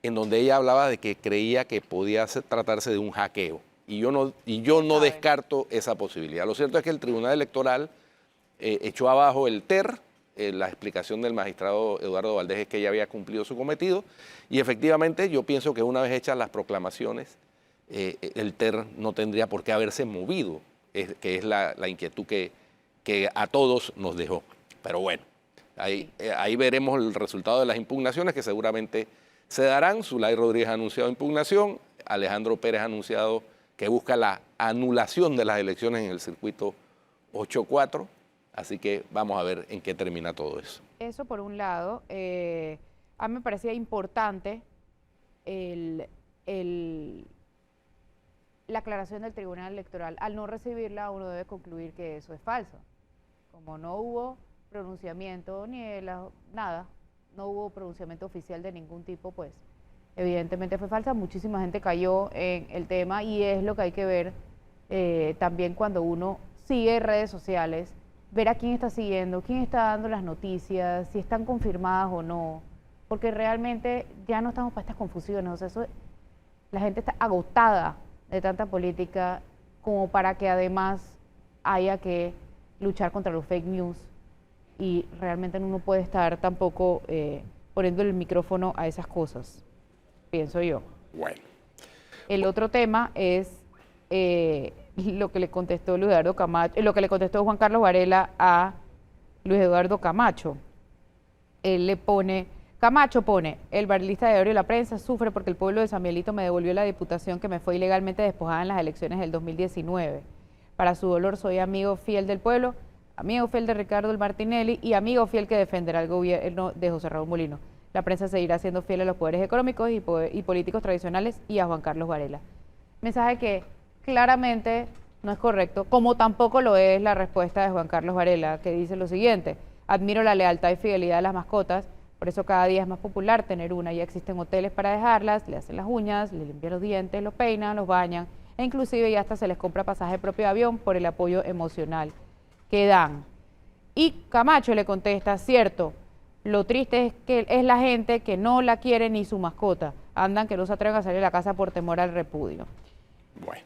en donde ella hablaba de que creía que podía tratarse de un hackeo. Y yo no descarto esa posibilidad. Lo cierto es que el Tribunal Electoral echó abajo el TER, la explicación del magistrado Eduardo Valdés es que ella había cumplido su cometido y efectivamente yo pienso que una vez hechas las proclamaciones, el TER no tendría por qué haberse movido, que es la inquietud que a todos nos dejó. Pero bueno, ahí veremos el resultado de las impugnaciones que seguramente se darán. Zulay Rodríguez ha anunciado impugnación, Alejandro Pérez ha anunciado que busca la anulación de las elecciones en el circuito 8-4. Así que vamos a ver en qué termina todo eso. Eso por un lado. A mí me parecía importante la aclaración del Tribunal Electoral. Al no recibirla, uno debe concluir que eso es falso. Como no hubo pronunciamiento nada, no hubo pronunciamiento oficial de ningún tipo, pues evidentemente fue falsa. Muchísima gente cayó en el tema y es lo que hay que ver también cuando uno sigue redes sociales, ver a quién está siguiendo, quién está dando las noticias, si están confirmadas o no, porque realmente ya no estamos para estas confusiones. O sea, la gente está agotada de tanta política como para que además haya que luchar contra los fake news y realmente uno no puede estar tampoco poniendo el micrófono a esas cosas, pienso yo. Bueno. El otro tema es lo que le contestó Luis Eduardo Camacho, lo que le contestó Juan Carlos Varela a Luis Eduardo Camacho. Él le pone, Camacho pone, el varelista de Diario La Prensa sufre porque el pueblo de San Miguelito me devolvió la diputación que me fue ilegalmente despojada en las elecciones del 2019. Para su dolor soy amigo fiel del pueblo, amigo fiel de Ricardo Martinelli y amigo fiel que defenderá el gobierno de José Raúl Mulino. La prensa seguirá siendo fiel a los poderes económicos y políticos tradicionales y a Juan Carlos Varela. Mensaje que claramente no es correcto, como tampoco lo es la respuesta de Juan Carlos Varela, que dice lo siguiente: admiro la lealtad y fidelidad de las mascotas, por eso cada día es más popular tener una. Ya existen hoteles para dejarlas, le hacen las uñas, le limpian los dientes, los peinan, los bañan, e inclusive ya hasta se les compra pasaje propio de avión por el apoyo emocional que dan. Y Camacho le contesta, cierto, lo triste es que es la gente que no la quiere ni su mascota, andan que no se atreven a salir de la casa por temor al repudio. Bueno.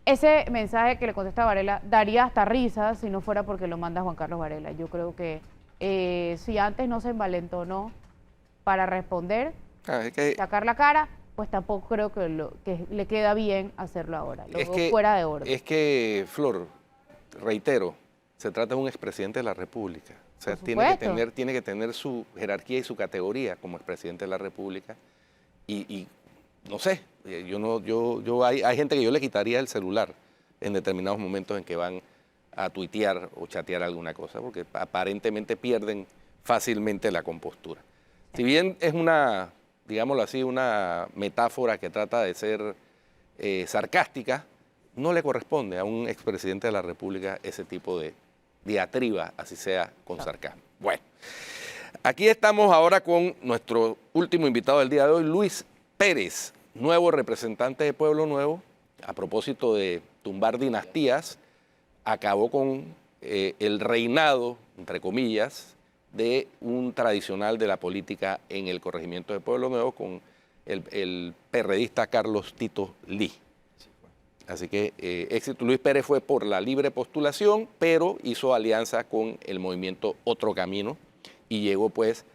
Ese mensaje que le contesta Varela daría hasta risa si no fuera porque lo manda Juan Carlos Varela. Yo creo que si antes no se envalentonó para responder, sacar la cara, pues tampoco creo que le queda bien hacerlo ahora. Lo veo fuera de orden. Es que, Flor, reitero, se trata de un expresidente de la República. O sea, tiene que tener su jerarquía y su categoría como expresidente de la República. Y no sé, hay gente que yo le quitaría el celular en determinados momentos en que van a tuitear o chatear alguna cosa, porque aparentemente pierden fácilmente la compostura. Si bien es una digámoslo así, una metáfora que trata de ser sarcástica, no le corresponde a un expresidente de la República ese tipo de diatriba, así sea con sarcasmo. Bueno, aquí estamos ahora con nuestro último invitado del día de hoy, Luis Pérez, nuevo representante de Pueblo Nuevo. A propósito de tumbar dinastías, acabó con el reinado, entre comillas, de un tradicional de la política en el corregimiento de Pueblo Nuevo con el perredista Carlos Tito Lee. Así que éxito. Luis Pérez fue por la libre postulación, pero hizo alianza con el movimiento Otro Camino y llegó pues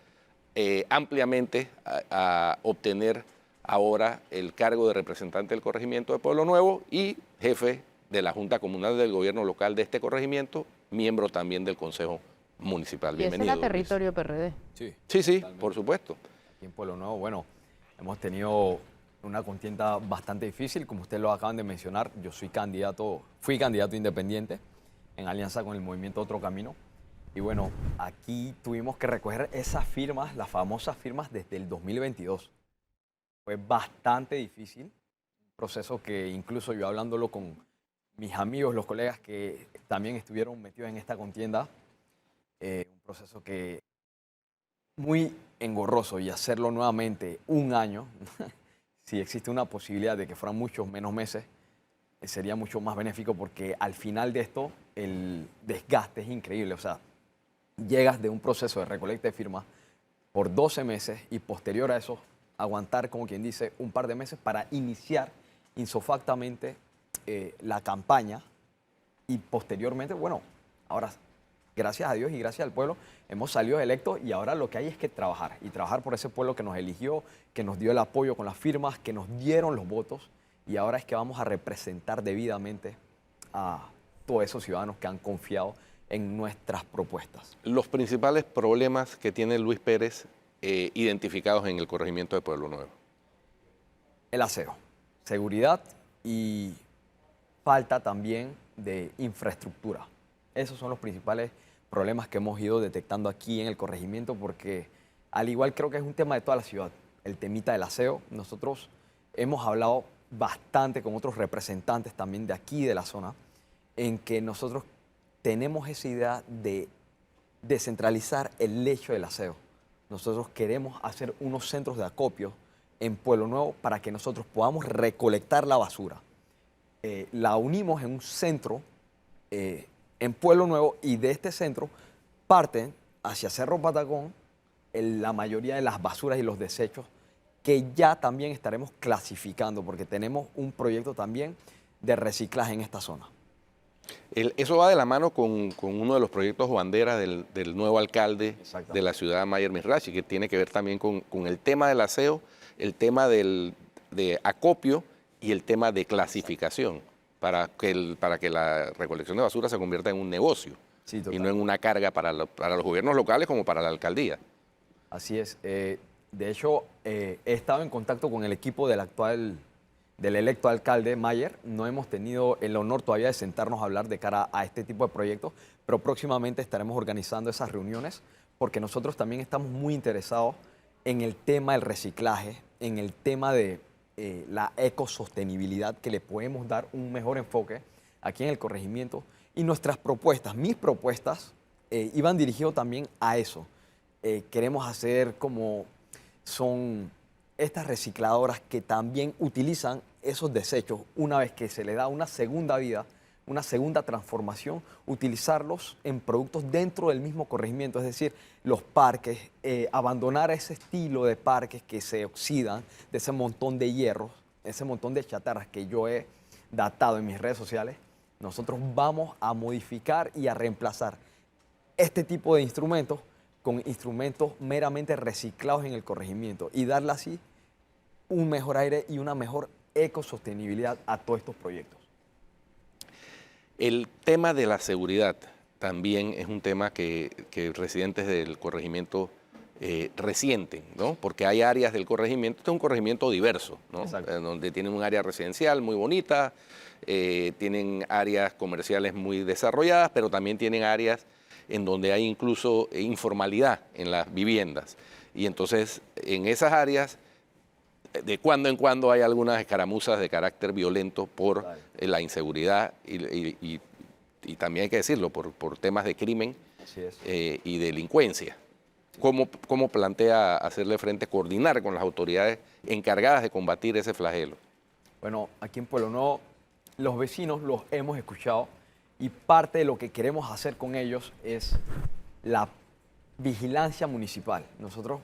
ampliamente a obtener ahora el cargo de representante del corregimiento de Pueblo Nuevo y jefe de la Junta Comunal del Gobierno Local de este corregimiento, miembro también del Consejo Municipal. Y ese Bienvenido. era territorio PRD. Sí, Sí, por supuesto. Aquí en Pueblo Nuevo, bueno, hemos tenido una contienda bastante difícil, como ustedes lo acaban de mencionar. Yo fui candidato independiente en alianza con el movimiento Otro Camino. Y bueno, aquí tuvimos que recoger esas firmas, las famosas firmas desde el 2022. Fue bastante difícil, un proceso que incluso yo hablándolo con mis amigos, los colegas que también estuvieron metidos en esta contienda, un proceso que muy engorroso, y hacerlo nuevamente un año, si existe una posibilidad de que fueran muchos menos meses, sería mucho más benéfico, porque al final de esto el desgaste es increíble. O sea, llegas de un proceso de recolecta de firmas por 12 meses y posterior a eso aguantar, como quien dice, un par de meses para iniciar insofactamente la campaña, y posteriormente, bueno, ahora gracias a Dios y gracias al pueblo hemos salido electos, y ahora lo que hay es que trabajar, y trabajar por ese pueblo que nos eligió, que nos dio el apoyo con las firmas, que nos dieron los votos, y ahora es que vamos a representar debidamente a todos esos ciudadanos que han confiado en nuestras propuestas. Los principales problemas que tiene Luis Pérez identificados en el corregimiento de Pueblo Nuevo. El aseo, seguridad y falta también de infraestructura. Esos son los principales problemas que hemos ido detectando aquí en el corregimiento, porque al igual creo que es un tema de toda la ciudad, el temita del aseo. Nosotros hemos hablado bastante con otros representantes también de aquí, de la zona, en que nosotros tenemos esa idea de descentralizar el hecho del aseo. Nosotros queremos hacer unos centros de acopio en Pueblo Nuevo para que nosotros podamos recolectar la basura. La unimos en un centro en Pueblo Nuevo, y de este centro parten hacia Cerro Patacón la mayoría de las basuras y los desechos, que ya también estaremos clasificando, porque tenemos un proyecto también de reciclaje en esta zona. Eso va de la mano con uno de los proyectos bandera del nuevo alcalde de la ciudad, Mayer Mizrachi, que tiene que ver también con el tema del aseo, el tema de acopio y el tema de clasificación, para que la recolección de basura se convierta en un negocio, Sí, y no en una carga para los gobiernos locales como para la alcaldía. Así es. De hecho, he estado en contacto con el equipo del electo alcalde Mayer. No hemos tenido el honor todavía de sentarnos a hablar de cara a este tipo de proyectos, pero próximamente estaremos organizando esas reuniones, porque nosotros también estamos muy interesados en el tema del reciclaje, en el tema de la ecosostenibilidad, que le podemos dar un mejor enfoque aquí en el corregimiento. Y nuestras propuestas, mis propuestas, iban dirigidas también a eso. Queremos hacer como son estas recicladoras que también utilizan esos desechos, una vez que se le da una segunda vida, una segunda transformación, utilizarlos en productos dentro del mismo corregimiento, es decir, los parques, abandonar ese estilo de parques que se oxidan, de ese montón de hierros, ese montón de chatarras que yo he datado en mis redes sociales. Nosotros vamos a modificar y a reemplazar este tipo de instrumentos con instrumentos meramente reciclados en el corregimiento, y darle así un mejor aire y una mejor ecosostenibilidad a todos estos proyectos. El tema de la seguridad también es un tema que residentes del corregimiento resienten, ¿no? Porque hay áreas del corregimiento, este es un corregimiento diverso, ¿no? Donde tienen un área residencial muy bonita, tienen áreas comerciales muy desarrolladas, pero también tienen áreas en donde hay incluso informalidad en las viviendas. Y entonces en esas áreas de cuando en cuando hay algunas escaramuzas de carácter violento por la inseguridad y también hay que decirlo, por temas de crimen Así es. y delincuencia. ¿Cómo plantea hacerle frente, coordinar con las autoridades encargadas de combatir ese flagelo? Bueno, aquí en Pueblo Nuevo los vecinos los hemos escuchado y parte de lo que queremos hacer con ellos es la vigilancia municipal. Nosotros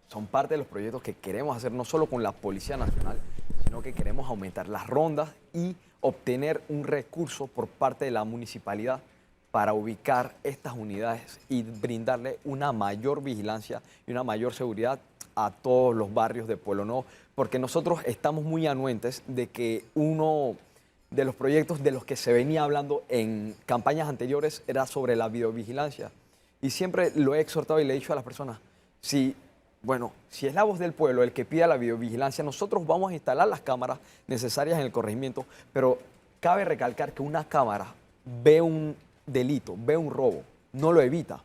son parte de los proyectos que queremos hacer no solo con la Policía Nacional, sino que queremos aumentar las rondas y obtener un recurso por parte de la municipalidad para ubicar estas unidades y brindarle una mayor vigilancia y una mayor seguridad a todos los barrios de Pueblo Nuevo, porque nosotros estamos muy anuentes de que uno de los proyectos de los que se venía hablando en campañas anteriores era sobre la videovigilancia. Y siempre lo he exhortado y le he dicho a las personas, si es la voz del pueblo el que pida la videovigilancia, nosotros vamos a instalar las cámaras necesarias en el corregimiento, pero cabe recalcar que una cámara ve un delito, ve un robo, no lo evita.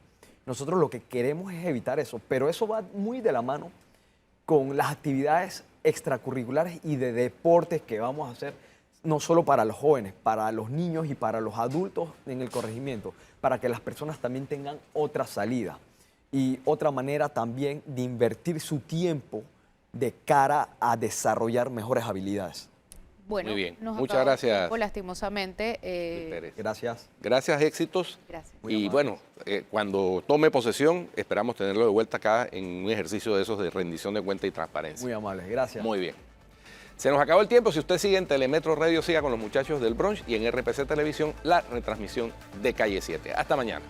Nosotros lo que queremos es evitar eso, pero eso va muy de la mano con las actividades extracurriculares y de deportes que vamos a hacer, no solo para los jóvenes, para los niños y para los adultos en el corregimiento, para que las personas también tengan otra salida y otra manera también de invertir su tiempo de cara a desarrollar mejores habilidades. Bueno, Muy bien. nos Muchas acabó el gracias, tiempo, lastimosamente. Pérez. Gracias. Gracias, éxitos. Gracias. Y bueno, cuando tome posesión, esperamos tenerlo de vuelta acá en un ejercicio de esos de rendición de cuenta y transparencia. Muy amables, gracias. Muy bien. Se nos acabó el tiempo. Si usted sigue en Telemetro Radio, siga con los muchachos del brunch y en RPC Televisión, la retransmisión de Calle 7. Hasta mañana.